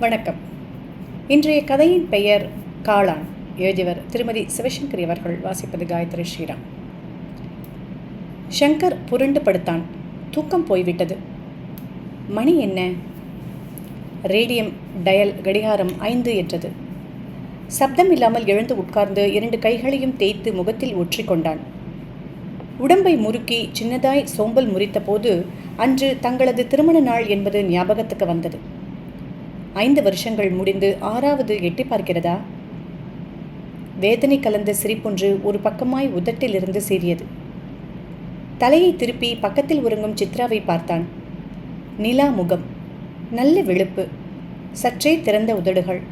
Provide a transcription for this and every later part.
வணக்கம். இன்றைய கதையின் பெயர் காளான். எழுதியவர் திருமதி சிவசங்கரி அவர்கள். வாசிப்பது காயத்ரி ஸ்ரீராம். சங்கர் புரண்டு படுத்தான். தூக்கம் போய்விட்டது. மணி என்ன? ரேடியம் டயல் கடிகாரம் 5 என்றது. சப்தம் இல்லாமல் எழுந்து உட்கார்ந்து 2 கைகளையும் தேய்த்து முகத்தில் ஒற்றிக்கொண்டான். உடம்பை முறுக்கி சின்னதாய் சோம்பல் முறித்த போது அன்று தங்களது திருமண நாள் என்பது ஞாபகத்துக்கு வந்தது. 5 வருஷங்கள் முடிந்து 6வது எட்டி பார்க்கிறதா? வேதனை கலந்த சிரிப்பொன்று ஒரு பக்கமாய் உதட்டிலிருந்து சீறியது. தலையை திருப்பி பக்கத்தில் உறங்கும் சித்ராவை பார்த்தான். நிலா முகம், நல்ல வெளுப்பு, சற்றே திறந்த உதடுகள்,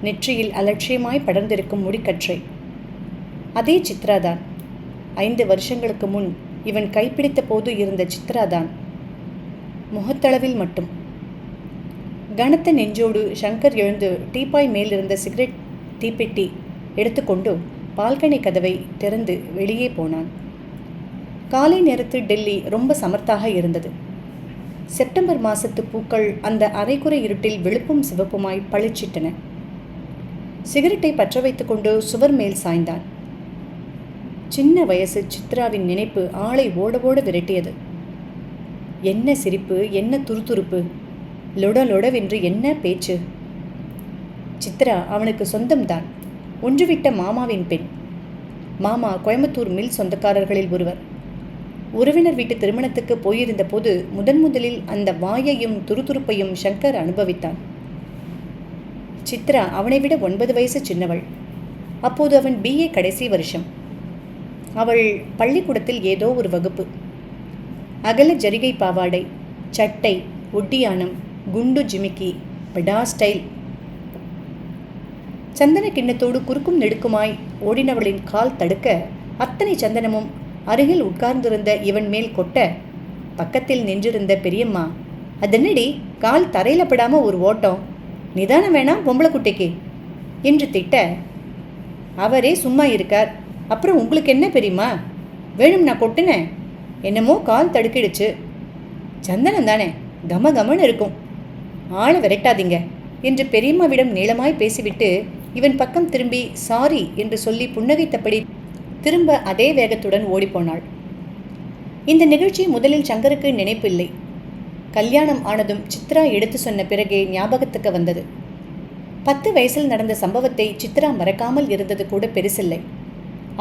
நெற்றியில் அலட்சியமாய் படர்ந்திருக்கும் முடிக்கற்றை. அதே சித்ராதான். 5 வருஷங்களுக்கு முன் இவன் கைப்பிடித்த போது இருந்த சித்ராதான். முகத்தளவில் மட்டும். கனத்த நெஞ்சோடு சங்கர் எழுந்து டீப்பாய் மேலிருந்த சிகரெட் தீப்பெட்டி எடுத்துக்கொண்டு பால்கனி கதவை திறந்து வெளியே போனான். காலை நேரத்து டெல்லி ரொம்ப சமர்த்தாக இருந்தது. செப்டம்பர் மாசத்து பூக்கள் அந்த அரைக்குறை இருட்டில் வெளுப்பும் சிவப்புமாய் பளிச்சிட்டன. சிகரெட்டை பற்ற வைத்துக்கொண்டு சுவர் மேல் சாய்ந்தான். சின்ன வயசு சித்ராவின் நினைப்பு ஆளை ஓட ஓட விரட்டியது. என்ன சிரிப்பு, என்ன துருதுருப்பு, லொடலொடவென்று என்ன பேச்சு! சித்ரா அவனுக்கு சொந்தம்தான். ஒன்றுவிட்ட மாமாவின் பெண். மாமா கோயம்புத்தூர் மில் சொந்தக்காரர்களில் ஒருவர். உறவினர் வீட்டு திருமணத்துக்கு போயிருந்த போது முதலில் அந்த வாயையும் துருதுருப்பையும் சங்கர் அனுபவித்தான். சித்ரா அவனை விட 9 வயசு சின்னவள். அப்போது அவன் BA கடைசி வருஷம். அவள் பள்ளிக்கூடத்தில் ஏதோ ஒரு வகுப்பு. அகல ஜரிகை பாவாடை, சட்டை, ஒட்டியானம், குண்டு ஜிமிக்கி, படா ஸ்டைல். சந்தன கிண்ணத்தோடு குறுக்கும் நெடுக்குமாய் ஓடினவளின் கால் தடுக்க அத்தனை சந்தனமும் அருகில் உட்கார்ந்திருந்த இவன் மேல் கொட்ட, பக்கத்தில் நின்றிருந்த பெரியம்மா, அதென்னடி கால் தரையில படாம ஒரு ஓட்டம், நிதானம் வேணாம் பொம்பளை குட்டைக்கு என்று திட்ட, அவரே சும்மா இருக்கார். அப்புறம் உங்களுக்கு என்ன பெரியம்மா, வேணும் நான் கொட்டினேன், என்னமோ கால் தடுக்கிடுச்சு, சந்தனம் தானே கம கமன்னு இருக்கும், ஆளை விரட்டாதீங்க என்று பெரியம்மாவிடம் நீளமாய் பேசிவிட்டு இவன் பக்கம் திரும்பி சாரி என்று சொல்லி புன்னகைத்தபடி திரும்ப அதே வேகத்துடன் ஓடிப்போனாள். இந்த நிகழ்ச்சி முதலில் சங்கருக்கு நினைப்பில்லை. கல்யாணம் ஆனதும் சித்ரா எடுத்து சொன்ன பிறகே ஞாபகத்துக்கு வந்தது. 10 வயசில் நடந்த சம்பவத்தை சித்ரா மறக்காமல் இருந்தது கூட பெருசில்லை.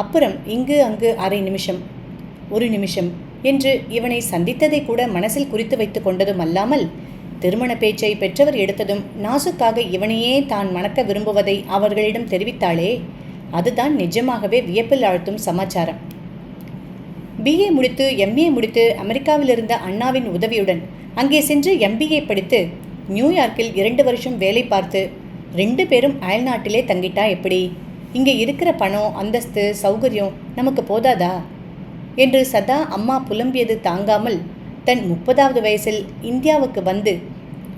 அப்புறம் இங்கு அங்கு அரை நிமிஷம், 1 நிமிஷம் என்று இவனை சந்தித்ததை கூட மனசில் குறித்து வைத்து கொண்டதும் அல்லாமல், திருமண பேச்சை பெற்றவர் எடுத்ததும் நாசுக்காக இவனையே தான் மணக்க விரும்புவதை அவர்களிடம் தெரிவித்தாளே, அதுதான் நிஜமாகவே வியப்பில் ஆழ்த்தும் சமாச்சாரம். BA முடித்து MA முடித்து அமெரிக்காவிலிருந்த அண்ணாவின் உதவியுடன் அங்கே சென்று MBA படித்து நியூயார்க்கில் 2 வருஷம் வேலை பார்த்து 2 பேரும் அயல்நாட்டிலே தங்கிட்டா எப்படி? இங்கே இருக்கிற பணம், அந்தஸ்து, சௌகரியம் நமக்கு போதாதா என்று சதா அம்மா புலம்பியது தாங்காமல் தன் 30வது வயசில் இந்தியாவுக்கு வந்து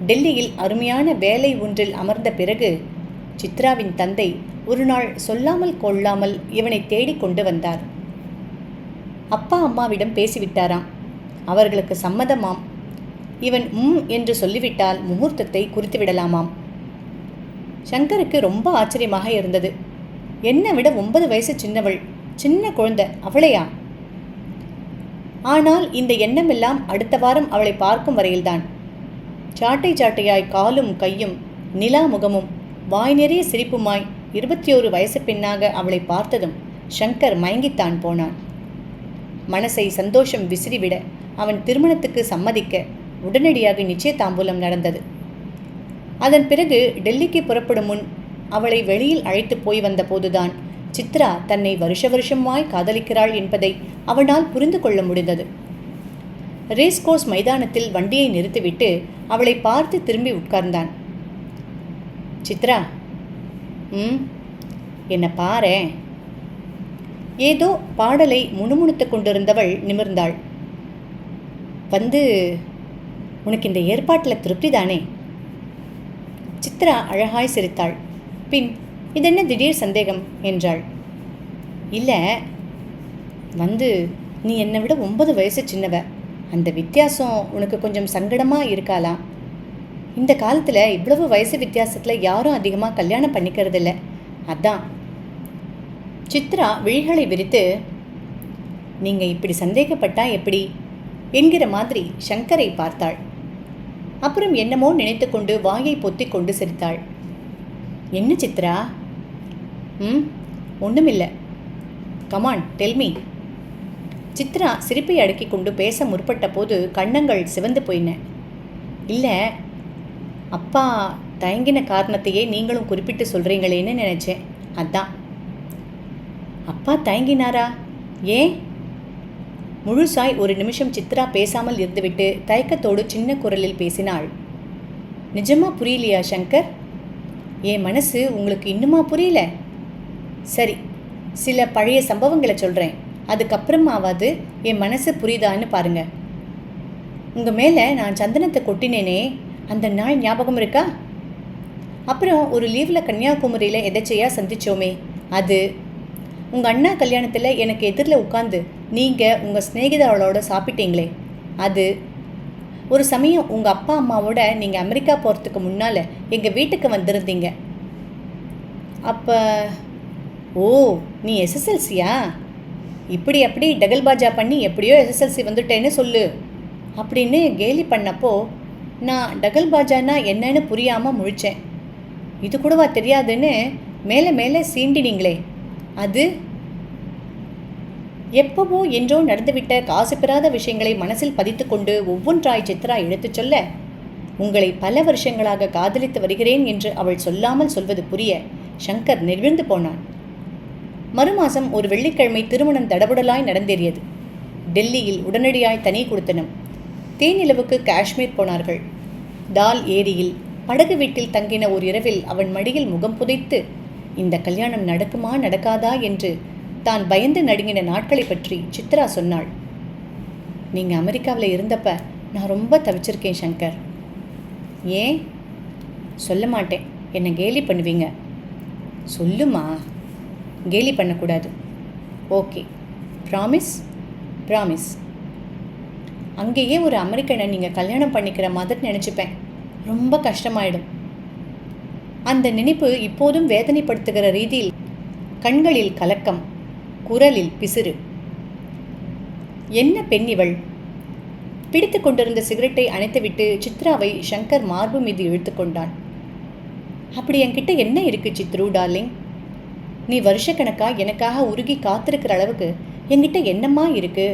டெல்லியில் அருமையான வேலை ஒன்றில் அமர்ந்த பிறகு சித்ராவின் தந்தை ஒரு நாள் சொல்லாமல் கொள்ளாமல் இவனை தேடிக் கொண்டு வந்தார். அப்பா அம்மாவிடம் பேசிவிட்டாராம். அவர்களுக்கு சம்மதமாம். இவன் என்று சொல்லிவிட்டால் முகூர்த்தத்தை குறித்துவிடலாமாம். சங்கருக்கு ரொம்ப ஆச்சரியமாக இருந்தது. என்னை விட 9 வயசு சின்னவள், சின்ன குழந்தை, அவளையா? ஆனால் இந்த எண்ணமெல்லாம் அடுத்த வாரம் அவளை பார்க்கும் வரையில்தான். சாட்டை சாட்டையாய் காலும் கையும் நிலா முகமும் வாய் நிறைய சிரிப்புமாய் 21 வயசு பெண்ணாக அவளை பார்த்ததும் சங்கர் மயங்கித்தான் போனான். மனசை சந்தோஷம் விசிறிவிட அவன் திருமணத்துக்கு சம்மதிக்க உடனடியாக நிச்சயதாம்பூலம் நடந்தது. அதன் பிறகு டெல்லிக்கு புறப்படும் முன் அவளை வெளியில் அழைத்து போய் வந்த போதுதான் சித்ரா தன்னை வருஷமாய் காதலிக்கிறாள் என்பதை அவனால் புரிந்து கொள்ள முடிந்தது. ரேஸ்கோர்ஸ் மைதானத்தில் வண்டியை நிறுத்திவிட்டு அவளை பார்த்து திரும்பி உட்கார்ந்தான். சித்ரா, என்ன பாரேன். ஏதோ பாடலை முணுமுணுத்து கொண்டிருந்தவள் நிமிர்ந்தாள். வந்து, உனக்கு இந்த ஏற்பாட்டில் திருப்தி தானே? சித்ரா அழகாய் சிரித்தாள். பின், இதென்ன திடீர் சந்தேகம் என்றாள். இல்லை, வந்து நீ என்னை விட 9 வயசு சின்னவ, அந்த வித்தியாசம் உனக்கு கொஞ்சம் சங்கடமாக இருக்காலாம் இந்த காலத்தில் இவ்வளவு வயசு வித்தியாசத்தில் யாரும் அதிகமாக கல்யாணம் பண்ணிக்கிறதில்ல. அதான். சித்ரா விழிகளை விரித்து, நீங்கள் இப்படி சந்தேகப்பட்டா எப்படி என்கிற மாதிரி சங்கரை பார்த்தாள். அப்புறம் என்னமோ நினைத்து கொண்டு வாயை பொத்தி கொண்டு சிரித்தாள். என்ன சித்ரா? ஒன்றுமில்லை. Come on tell me. சித்ரா சிரிப்பை அடக்கி கொண்டு பேச முற்பட்ட போது கன்னங்கள் சிவந்து போயின. இல்லை, அப்பா தயங்கின காரணத்தையே நீங்களும் குறிப்பிட்டு சொல்கிறீங்களேன்னு நினச்சேன். அதான். அப்பா தயங்கினாரா? ஏன்? முழுசாய் ஒரு நிமிஷம் சித்ரா பேசாமல் இருந்துவிட்டு தயக்கத்தோடு சின்ன குரலில் பேசினாள். நிஜமா புரியலையா சங்கர்? என் மனசு உங்களுக்கு இன்னுமா புரியல? சரி, சில பழைய சம்பவங்களை சொல்கிறேன். அதுக்கப்புறமாவது என் மனசு புரியுதான்னு பாருங்க. உங்கள் மேலே நான் சந்தனத்தை கொட்டினேனே, அந்த நாள் ஞாபகம் இருக்கா? அப்புறம் ஒரு லீவில் கன்னியாகுமரியில் எதச்சையாக சந்தித்தோமே, அது. உங்கள் அண்ணா கல்யாணத்தில் எனக்கு எதிரில் உட்காந்து நீங்கள் உங்கள் ஸ்நேகிதாவோட சாப்பிட்டீங்களே, அது. ஒரு சமயம் உங்கள் அப்பா அம்மாவோட நீங்கள் அமெரிக்கா போகிறதுக்கு முன்னால் எங்கள் வீட்டுக்கு வந்திருந்தீங்க. அப்போ ஓ, நீ எஸ்எஸ்எல்சியா? இப்படி அப்படி டகல்பாஜா பண்ணி எப்படியோ எஸ்எஸ்எல்சி வந்துட்டேன்னு சொல்லு அப்படின்னு கேலி பண்ணப்போ நான் டகல்பாஜானா என்னன்னு புரியாமல் முழித்தேன். இது கூடவா தெரியாதுன்னு மேலே மேலே சீண்டினீங்களே, அது. எப்பவோ என்றோ நடந்துவிட்ட காசு பெறாத விஷயங்களை மனசில் பதித்து கொண்டு ஒவ்வொன்றாய் சித்ரா எடுத்துச் சொல்ல, உங்களை பல வருஷங்களாக காதலித்து வருகிறேன் என்று அவள் சொல்லாமல் சொல்வது புரிய சங்கர் நிர்விழ்ந்து போனான். மறுமாசம் ஒரு வெள்ளிக்கிழமை திருமணம் தடபுடலாய் நடந்தேறியது. டெல்லியில் உடனடியாய் தனி கொடுத்தனம். தேனிலவுக்கு காஷ்மீர் போனார்கள். தால் ஏரியில் படகு வீட்டில் தங்கின ஒரு இரவில் அவன் மடியில் முகம் புதைத்து இந்த கல்யாணம் நடக்குமா நடக்காதா என்று தான் பயந்து நடுங்கின நாட்களை பற்றி சித்ரா சொன்னாள். நீங்கள் அமெரிக்காவில் இருந்தப்ப நான் ரொம்ப தவிச்சிருக்கேன் சங்கர். ஏன்? சொல்ல மாட்டேன், என்னை கேலி பண்ணுவீங்க. சொல்லுமா. கேலி பண்ணக்கூடாது. Okay, promise? ப்ராமிஸ். அங்கேயே ஒரு அமெரிக்கனை நீங்கள் கல்யாணம் பண்ணிக்கிற மாதிரி நினச்சிப்பேன். ரொம்ப கஷ்டமாயிடும். அந்த நினைப்பு இப்போதும் வேதனைப்படுத்துகிற ரீதியில் கண்களில் கலக்கம், குரலில் பிசிறு. என்ன பெண் இவள்? பிடித்து கொண்டிருந்த சிகரெட்டை அணைத்துவிட்டு சித்ராவை சங்கர் மார்பு மீது இழுத்து கொண்டான். அப்படி என்கிட்ட என்ன இருக்கு சித்ரு டார்லிங்? நீ வருஷக்கணக்காக எனக்காக உருகி காத்திருக்கிற அளவுக்கு என்கிட்ட என்னம்மா இருக்கு?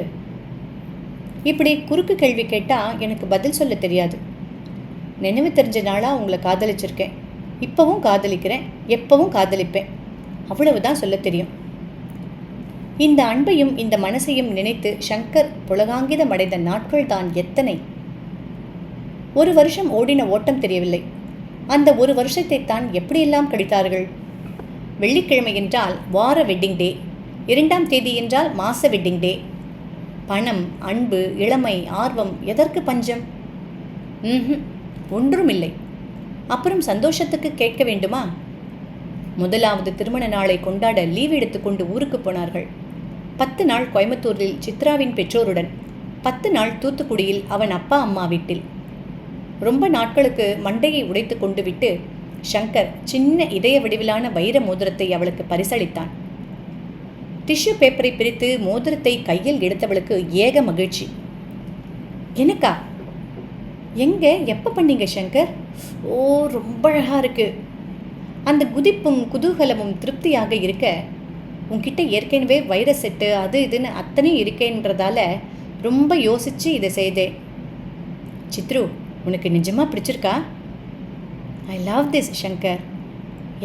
இப்படி குறுக்கு கேள்வி கேட்டால் எனக்கு பதில் சொல்ல தெரியாது. நினைவு தெரிஞ்ச நாளாக உங்களை காதலிச்சிருக்கேன், இப்போவும் காதலிக்கிறேன், எப்பவும் காதலிப்பேன், அவ்வளவுதான் சொல்ல தெரியும். இந்த அன்பையும் இந்த மனசையும் நினைத்து சங்கர் புலகாங்கிதம் அடைந்த நாட்கள் தான் எத்தனை! ஒரு வருஷம் ஓடின ஓட்டம் தெரியவில்லை. அந்த ஒரு வருஷத்தை தான் எப்படியெல்லாம் கழித்தார்கள். வெள்ளிக்கிழமை என்றால் வார வெட்டிங் டே, 2ஆம் தேதி என்றால் மாச வெட்டிங் டே. பணம், அன்பு, இளமை, ஆர்வம் எதற்கு பஞ்சம்? ஒன்றுமில்லை. அப்புறம் சந்தோஷத்துக்கு கேட்க வேண்டுமா? முதலாவது திருமண நாளை கொண்டாட லீவ் எடுத்துக்கொண்டு ஊருக்கு போனார்கள். 10 நாள் கோயம்புத்தூரில் சித்ராவின் பெற்றோருடன், 10 நாள் தூத்துக்குடியில் அவன் அப்பா அம்மா வீட்டில். ரொம்ப நாட்களுக்கு மண்டையை உடைத்து கொண்டு விட்டு சங்கர் சின்ன இதய வடிவிலான வைர மோதிரத்தை அவளுக்கு பரிசளித்தான். டிஷ்யூ பேப்பரை பிரித்து மோதிரத்தை கையில் எடுத்தவளுக்கு ஏக மகிழ்ச்சி. எனக்கா? எங்கே, எப்போ பண்ணீங்க சங்கர்? ஓ, ரொம்ப அழகாக இருக்கு. அந்த குதிப்பும் குதூகலமும் திருப்தியாக இருக்க, உன்கிட்ட ஏற்கனவே வைரஸ் செட்டு அது இதுன்னு அத்தனையும் இருக்கேன்றதால ரொம்ப யோசித்து இதை செய்தேன். சித்ரு, உனக்கு நிஜமாக பிடிச்சிருக்கா? I love this Shankar.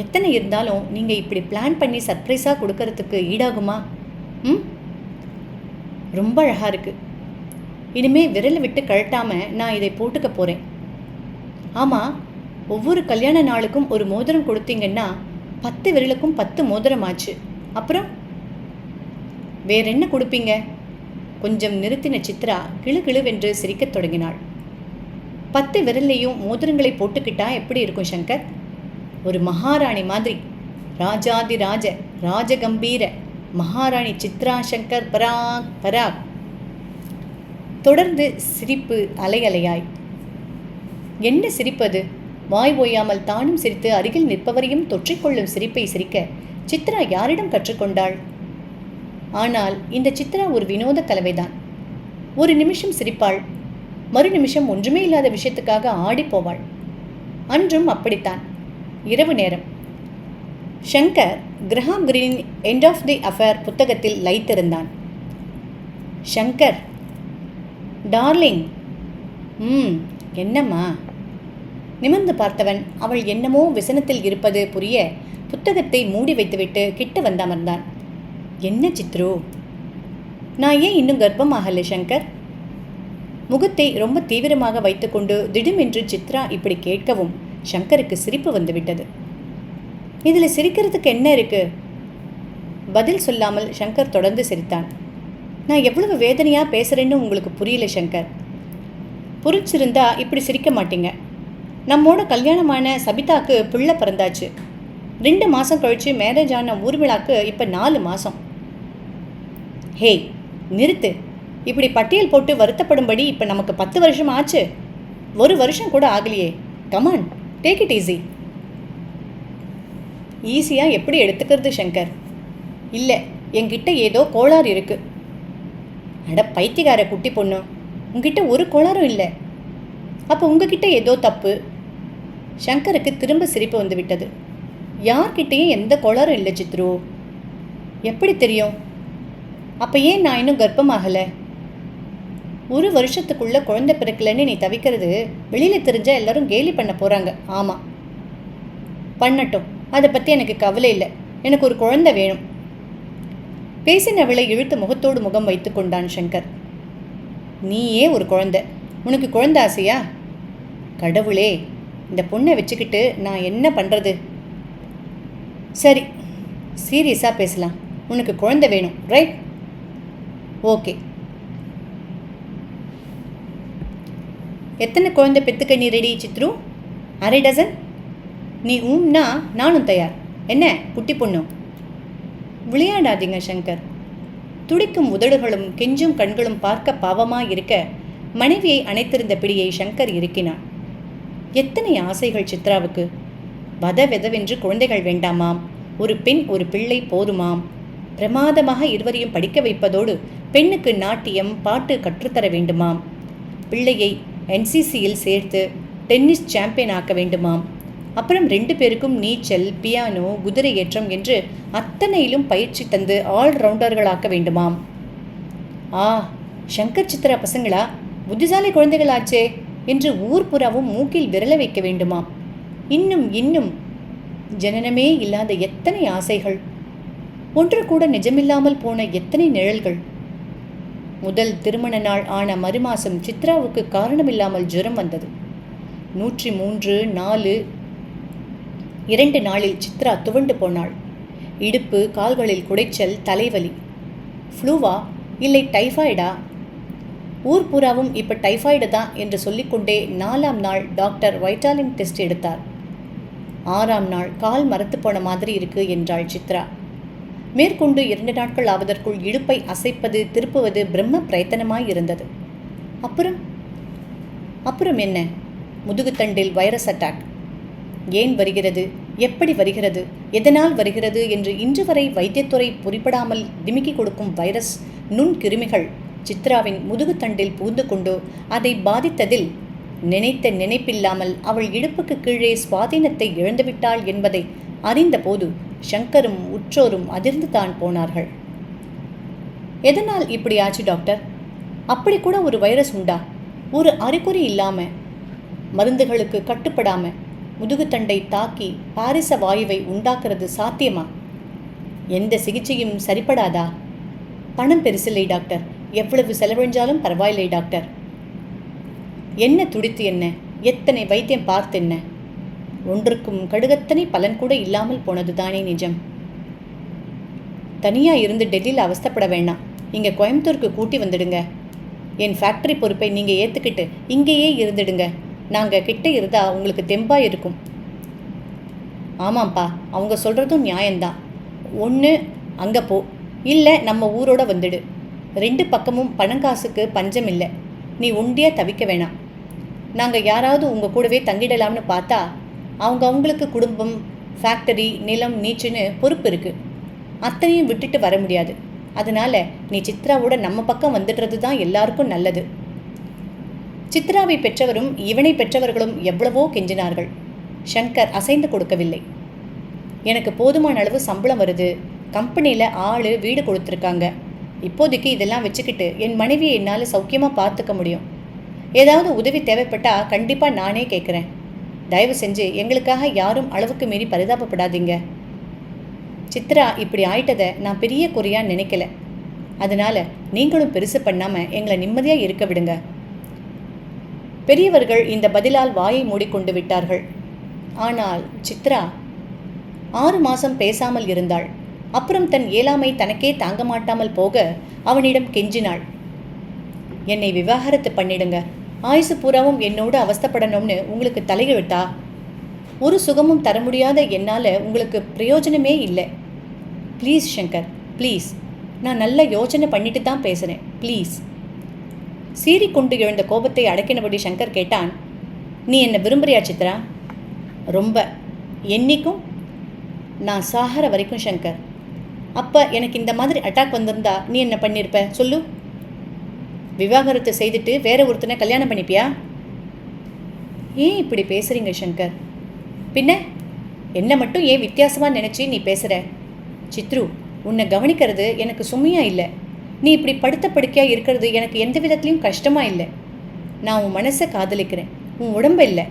எத்தனை இருந்தாலும் நீங்கள் இப்படி பிளான் பண்ணி சர்ப்ரைஸாக கொடுக்கறதுக்கு ஈடாகுமா? ரொம்ப அழகாக இருக்குது. இனிமே விரலை விட்டு கழட்டாமல் நான் இதை போட்டுக்க போகிறேன். ஆமாம், ஒவ்வொரு கல்யாண நாளுக்கும் ஒரு மோதிரம் கொடுத்தீங்கன்னா 10 விரலுக்கும் 10 மோதிரம் ஆச்சு. அப்புறம் வேற என்ன கொடுப்பீங்க? கொஞ்சம் நிறுத்தின சித்ரா கிளுகிளுவென்று சிரிக்கத் தொடங்கினாள். 10 விரல்லையும் மோதிரங்களை போட்டுக்கிட்டா எப்படி இருக்கும் சங்கர்? ஒரு மகாராணி மாதிரி. ராஜாதி ராஜ ராஜகம்பீர மகாராணி சித்ரா சங்கர் பராக் பராக். தொடர்ந்து சிரிப்பு அலை அலையாய். என்ன சிரிப்பது? வாய் ஓயாமல் தானும் சிரித்து அருகில் நிற்பவரையும் தொற்றிக்கொள்ளும் சிரிப்பை சிரிக்க சித்ரா யாரிடம் கற்றுக்கொண்டாள்? ஆனால் இந்த சித்ரா ஒரு வினோத கலவைதான். ஒரு நிமிஷம் சிரிப்பாள், மறு நிமிஷம் ஒன்றுமே இல்லாத விஷயத்துக்காக ஆடிப்போவாள். அன்றும் அப்படித்தான். இரவு நேரம். ஷங்கர் கிரஹாம் கிரீனின் எண்ட் ஆஃப் தி அஃபேர் புத்தகத்தில் லைத்திருந்தான். ஷங்கர், டார்லிங். என்னம்மா? நிமிர்ந்து பார்த்தவன் அவள் என்னமோ விசனத்தில் இருப்பது புரிய புத்தகத்தை மூடி வைத்துவிட்டு கிட்ட வந்தமர்ந்தான். என்ன சித்ரு? நான் ஏன் இன்னும் கர்ப்பமாகலை ஷங்கர்? முகத்தை ரொம்ப தீவிரமாக வைத்துக்கொண்டு திடுமென்று சித்ரா இப்படி கேட்கவும் ஷங்கருக்கு சிரிப்பு வந்துவிட்டது. இதில் சிரிக்கிறதுக்கு என்ன இருக்கு? பதில் சொல்லாமல் ஷங்கர் தொடர்ந்து சிரித்தான். நான் எவ்வளவு வேதனையாக பேசுகிறேன்னு உங்களுக்கு புரியல ஷங்கர். புரிச்சிருந்தா இப்படி சிரிக்க மாட்டீங்க. நம்மோட கல்யாணமான சபிதாக்கு பிள்ளை பிறந்தாச்சு. 2 மாதம் கழித்து மேரேஜ் ஆன ஊர்மிளாக்கு இப்போ 4 மாதம். ஹே, நிறுத்து. இப்படி பட்டியல் போட்டு வருத்தப்படும்படி இப்போ நமக்கு 10 வருஷம் ஆச்சு. 1 வருஷம் கூட ஆகலையே. Come on, take it easy. ஈஸியாக எப்படி எடுத்துக்கிறது ஷங்கர்? இல்லை, என்கிட்ட ஏதோ கோளாறு இருக்குது. அட பைத்தியக்கார குட்டி பொண்ணு, உங்ககிட்ட ஒரு கோளாறும் இல்லை. அப்போ உங்ககிட்ட ஏதோ தப்பு. ஷங்கருக்கு திரும்ப சிரிப்பு வந்து விட்டது. யார்கிட்டையும் எந்த கோளாறும் இல்லை சித்ரு. எப்படி தெரியும்? அப்போ ஏன் நான் இன்னும் கர்ப்பமாகலை? 1 வருஷத்துக்குள்ளே குழந்தை பிறக்கலன்னு நீ தவிக்கிறது வெளியில் தெரிஞ்சால் எல்லாரும் கேலி பண்ண போகிறாங்க. ஆமாம், பண்ணட்டும். அதை பற்றி எனக்கு கவலை இல்லை. எனக்கு ஒரு குழந்தை வேணும். பேசினவளை இழுத்து முகத்தோடு முகம் வைத்து கொண்டான் ஷங்கர். நீயே ஒரு குழந்தை, உனக்கு குழந்தை ஆசையா? கடவுளே, இந்த பொண்ணை வச்சுக்கிட்டு நான் என்ன பண்ணுறது? சரி, சீரியஸாக பேசலாம். உனக்கு குழந்தை வேணும், ரைட்? ஓகே. எத்தனை குழந்தை பெற்றுக்க நீ ரெடி சித்ரு? 1/2 டசன்? நீ ஊம்னா நானும் தயார். என்ன குட்டி பொண்ணு? விளையாடாதீங்க ஷங்கர். துடிக்கும் உதடுகளும் கெஞ்சும் கண்களும் பார்க்க பாவமாக இருக்க மனைவியை அணைத்திருந்த பிடியை ஷங்கர் இருக்கினான். எத்தனை ஆசைகள் சித்ராவுக்கு! வதவெதவென்று குழந்தைகள் வேண்டாமாம். ஒரு பெண் ஒரு பிள்ளை போதுமாம். பிரமாதமாக இருவரையும் படிக்க வைப்பதோடு பெண்ணுக்கு நாட்டியம் பாட்டு கற்றுத்தர வேண்டுமாம். பிள்ளையை NCCயில் சேர்த்து டென்னிஸ் சாம்பியன் ஆக்க வேண்டுமாம். அப்புறம் 2 பேருக்கும் நீச்சல், பியானோ, குதிரை ஏற்றம் என்று அத்தனையிலும் பயிற்சி தந்து ஆல்ரவுண்டர்களாக்க வேண்டுமாம். ஷங்கர் சித்ரா பசங்களா புத்திசாலி குழந்தைகளாச்சே என்று ஊர் புறாவும் மூக்கில் விரல வைக்க வேண்டுமாம். இன்னும் இன்னும் ஜனனமே இல்லாத எத்தனை ஆசைகள்! ஒன்று கூட நிஜமில்லாமல் போன எத்தனை நிழல்கள்! முதல் திருமண நாள் ஆன மறுமாசம் சித்ராவுக்கு காரணமில்லாமல் ஜுரம் வந்தது. 103, 4, 2 நாளில் சித்ரா துவண்டு போனாள். இடுப்பு, கால்களில் குடைச்சல், தலைவலி. ஃப்ளூவா இல்லை டைஃபாய்டா? ஊர் பூராவும் இப்போ டைஃபாய்டு தான் என்று சொல்லிக்கொண்டே 4ஆம் நாள் டாக்டர் வைட்டாலின் டெஸ்ட் எடுத்தார். 6ஆம் நாள் கால் மரத்து போன மாதிரி இருக்கு என்றாள் சித்ரா. மேற்கொண்டு 2 நாட்கள் ஆவதற்குள் இடுப்பை அசைப்பது திருப்புவது பிரம்ம பிரயத்தனமாய் இருந்தது. அப்புறம் என்ன? முதுகுத்தண்டில் வைரஸ் அட்டாக். ஏன் வருகிறது, எப்படி வருகிறது, எதனால் வருகிறது என்று இன்று வரை வைத்தியத்துறை புரிபடாமல் டிமிக்கி கொடுக்கும் வைரஸ் நுண்கிருமிகள் சித்ராவின் முதுகுத்தண்டில் புகுந்து கொண்டு அதை பாதித்ததில் நினைத்த நினைப்பில்லாமல் அவள் இடுப்புக்கு கீழே சுவாதீனத்தை இழந்துவிட்டாள் என்பதை அறிந்தபோது ஷங்கரும் உற்றோரும் அதிர்ந்து தான் போனார்கள். எதனால் இப்படி ஆச்சு டாக்டர்? அப்படி கூட ஒரு வைரஸ் உண்டா? ஒரு அறிகுறி இல்லாம, மருந்துகளுக்கு கட்டுப்படாம முதுகுத்தண்டை தாக்கி பாரிச வாயுவை உண்டாக்குறது சாத்தியமா? எந்த சிகிச்சையும் சரிப்படாதா? பணம் பெருசில்லை டாக்டர், எவ்வளவு செலவழிஞ்சாலும் பரவாயில்லை டாக்டர். என்ன துடித்து என்ன, எத்தனை வைத்தியம் பார்த்து என்ன, ஒன்றுக்கும் கடுகத்தனை பலன் கூட இல்லாமல் போனது தானே நிஜம். தனியாக இருந்து டெல்லியில் அவஸ்தப்பட வேண்டாம், இங்கே கோயம்புத்தூருக்கு கூட்டி வந்துடுங்க. என் ஃபேக்ட்ரி பொறுப்பை நீங்கள் ஏற்றுக்கிட்டு இங்கேயே இருந்துடுங்க. நாங்கள் கிட்ட இருந்தால் உங்களுக்கு தெம்பாக இருக்கும். ஆமாம்ப்பா, அவங்க சொல்கிறதும் நியாயம்தான். ஒன்று அங்கே போ, இல்லை நம்ம ஊரோட வந்துடு. 2 பக்கமும் பணங்காசுக்கு பஞ்சம் இல்லை. நீ ஒண்டியாக தவிக்க வேணாம். நாங்கள் யாராவது உங்கள் கூடவே தங்கிடலாம்னு பார்த்தா அவங்களுக்கு குடும்பம், ஃபேக்டரி, நிலம், நீச்சுன்னு பொறுப்பு இருக்குது. அத்தனையும் விட்டுட்டு வர முடியாது. அதனால் நீ சித்ராவோட நம்ம பக்கம் வந்துடுறது தான் எல்லாருக்கும் நல்லது. சித்ராவை பெற்றவரும் இவனை பெற்றவர்களும் எவ்வளவோ கெஞ்சினார்கள். சங்கர் அசைந்து கொடுக்கவில்லை. எனக்கு போதுமான அளவு சம்பளம் வருது, கம்பெனியில் ஆள், வீடு கொடுத்துருக்காங்க. இப்போதைக்கு இதெல்லாம் வச்சுக்கிட்டு என் மனைவியை என்னால் சௌக்கியமாக பார்த்துக்க முடியும். ஏதாவது உதவி தேவைப்பட்டால் கண்டிப்பாக நானே கேட்குறேன். தயவு செஞ்சு எங்களுக்காக யாரும் அளவுக்கு மீறி பரிதாபப்படாதீங்க. சித்ரா இப்படி ஆயிட்டதை நான் பெரிய குறையாக நினைக்கல. அதனால் நீங்களும் பெருசு பண்ணாமல் எங்களை நிம்மதியாக இருக்க விடுங்க. பெரியவர்கள் இந்த பதிலால் வாயை மூடிக்கொண்டு விட்டார்கள். ஆனால் சித்ரா 6 மாதம் பேசாமல் இருந்தாள். அப்புறம் தன் இயலாமை தனக்கே தாங்க மாட்டாமல் போக அவனிடம் கெஞ்சினாள். என்னை விவாகரத்து பண்ணிடுங்க. ஆயுசு பூராவும் என்னோடு அவஸ்தப்படணும்னு உங்களுக்கு தலையெழுத்தா? ஒரு சுகமும் தர முடியாத என்னால் உங்களுக்கு பிரயோஜனமே இல்லை. Please Shankar, please. நான் நல்ல யோசனை பண்ணிட்டு தான் பேசுகிறேன், ப்ளீஸ். சீறிக்கொண்டு எழுந்த கோபத்தை அடக்கினபடி சங்கர் கேட்டான், நீ என்னை விரும்புறியா சித்ரா? ரொம்ப. என்னைக்கும்? நான் சாகிற வரைக்கும் சங்கர். அப்போ எனக்கு இந்த மாதிரி அட்டாக் வந்திருந்தா நீ என்ன பண்ணியிருப்ப சொல்லு? விவாகரத்து செய்துட்டு வேற ஒருத்தனை கல்யாணம் பண்ணிப்பியா? ஏன் இப்படி பேசுகிறீங்க சங்கர்? பின்ன என்ன மட்டும் ஏன் வித்தியாசமாக நினச்சி நீ பேசுகிற? சித்ரு, உன்னை கவனிக்கிறது எனக்கு சுமையாக இல்லை. நீ இப்படி படுத்த படுக்கையாக இருக்கிறது எனக்கு எந்த விதத்துலையும் கஷ்டமாக இல்லை. நான் உன் மனசை காதலிக்கிறேன், உன் உடம்பு இல்லை.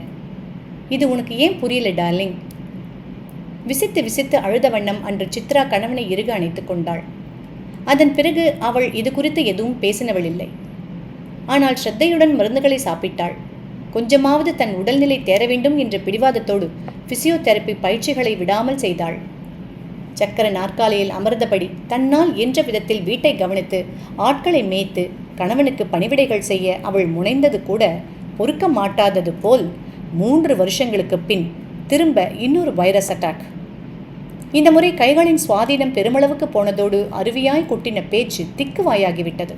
இது உனக்கு ஏன் புரியல டார்லிங்? விசித்து விசித்து அழுத வண்ணம் அன்று சித்ரா கணவனை இறுக அணைத்து கொண்டாள். அதன் பிறகு அவள் இது குறித்து எதுவும் பேசினவள் இல்லை. ஆனால் ஸ்ரத்தையுடன் மருந்துகளை சாப்பிட்டாள். கொஞ்சமாவது தன் உடல்நிலை தேர வேண்டும் என்ற பிடிவாதத்தோடு பிசியோதெரப்பி பயிற்சிகளை விடாமல் செய்தாள். சக்கர நாற்காலியில் அமர்ந்தபடி தன்னால் என்ற விதத்தில் வீட்டை கவனித்து ஆட்களை மேய்த்து கணவனுக்கு பணிவிடைகள் செய்ய அவள் முனைந்தது கூட பொறுக்க மாட்டாதது போல் 3 வருஷங்களுக்கு பின் திரும்ப இன்னொரு வைரஸ் அட்டாக். இந்த முறை கைகளின் சுவாதீனம் பெருமளவுக்கு போனதோடு அருவியாய் கொட்டின பேச்சு திக்குவாயாகிவிட்டது.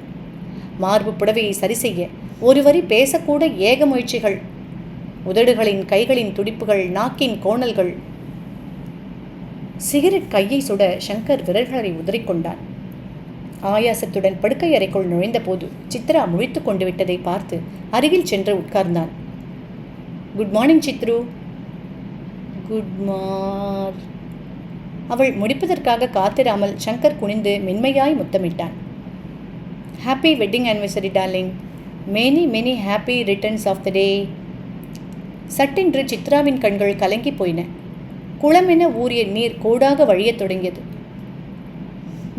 மார்பு புடவையை சரி செய்ய ஒரு வரி பேசக்கூட ஏக முயற்சிகள். உதடுகளின், கைகளின் துடிப்புகள், நாக்கின் கோணல்கள். சிகரெட் கையை சுட சங்கர் விரல்களை உதறிக்கொண்டான். ஆயாசத்துடன் படுக்கை அறைக்குள் நுழைந்த போது சித்ரா முழித்து கொண்டு விட்டதை பார்த்து அருகில் சென்று உட்கார்ந்தான். Good morning சித்ரு. குட் மார். அவள் முடிப்பதற்காக காத்திராமல் சங்கர் குனிந்து மென்மையாய் முத்தமிட்டான். Happy wedding anniversary darling. Many many happy returns of the day. சட்டென்று சித்ராவின் கண்கள் கலங்கி போயின. குளமென ஊறிய நீர் கோடாக வழியத் தொடங்கியது.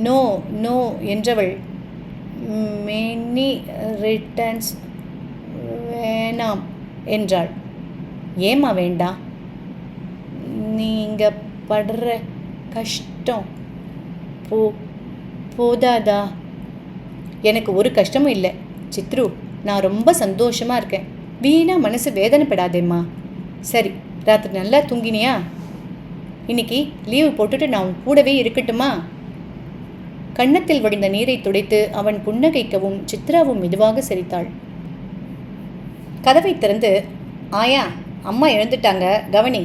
நோ நோ என்றவள் மெனி ரிட்டர்ன்ஸ் வேணாம் என்றாள். ஏமா வேண்டாம்? நீங்கள் படுற கஷ்டம் போதாதா? எனக்கு ஒரு கஷ்டமும் இல்லை சித்ரு. நான் ரொம்ப சந்தோஷமாக இருக்கேன். வீணா மனசு வேதனைப்படாதேம்மா. சரி, ராத்திரி நல்லா தூங்கினியா? இன்னைக்கு லீவு போட்டுட்டு நான் உன் கூடவே இருக்கட்டுமா? கன்னத்தில் வடிந்த நீரை துடைத்து அவன் புன்னகைக்கவும் சித்ராவும் மெதுவாக சிரித்தாள். கதவை திறந்து, ஆயா, அம்மா எழுந்துட்டாங்க, கவனி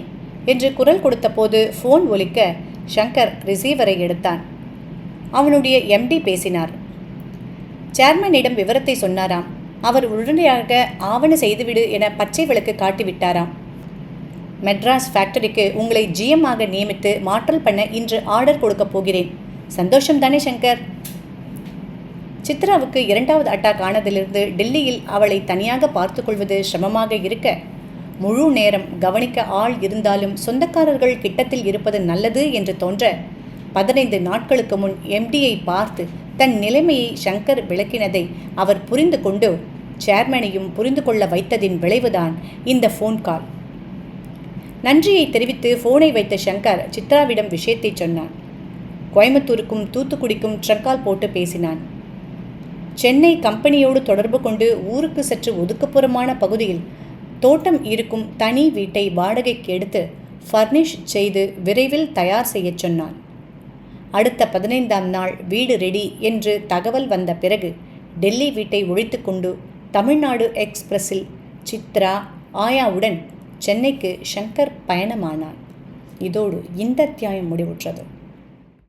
என்று குரல் கொடுத்த போது ஃபோன் ஒலிக்க சங்கர் ரிசீவரை எடுத்தான். அவனுடைய எம்டி பேசினார். சேர்மனிடம் விவரத்தை சொன்னாராம். அவர் உடனடியாக ஆவண செய்துவிடு என பச்சை விளக்கு காட்டிவிட்டாராம். மெட்ராஸ் ஃபேக்டரிக்கு உங்களை GM ஆக நியமித்து மாற்றல் பண்ண இன்று ஆர்டர் கொடுக்க போகிறேன். சந்தோஷம் தானே சங்கர்? சித்ராவுக்கு 2வது அட்டாக் ஆனதிலிருந்து டெல்லியில் அவளை தனியாக பார்த்து கொள்வது சிரமமாக இருக்க முழு நேரம் கவனிக்க ஆள் இருந்தாலும் சொந்தக்காரர்கள் கிட்டத்தில் இருப்பது நல்லது என்று தோன்ற 15 நாட்களுக்கு முன் MDயை பார்த்து தன் நிலைமையை சங்கர் விளக்கினதை அவர் புரிந்து கொண்டு சேர்மனையும் புரிந்து கொள்ள வைத்ததின் விளைவுதான் இந்த ஃபோன் கால். நன்றியை தெரிவித்து ஃபோனை வைத்த சங்கர் சித்ராவிடம் விஷயத்தை சொன்னான். கோயம்புத்தூருக்கும் தூத்துக்குடிக்கும் ட்ரங்கால் போட்டு பேசினான். சென்னை கம்பெனியோடு தொடர்பு கொண்டு ஊருக்கு சற்று ஒதுக்குப்புறமான பகுதியில் தோட்டம் இருக்கும் தனி வீட்டை வாடகைக்கு எடுத்து ஃபர்னிஷ் செய்து விரைவில் தயார் செய்ய சொன்னான். அடுத்த 15ஆம் நாள் வீடு ரெடி என்று தகவல் வந்த பிறகு டெல்லி வீட்டை ஒழித்து கொண்டு தமிழ்நாடு எக்ஸ்பிரஸில் சித்ரா, ஆயாவுடன் சென்னைக்கு ஷங்கர் பயணமானான். இதோடு இந்த அத்தியாயம் முடிவுற்றது.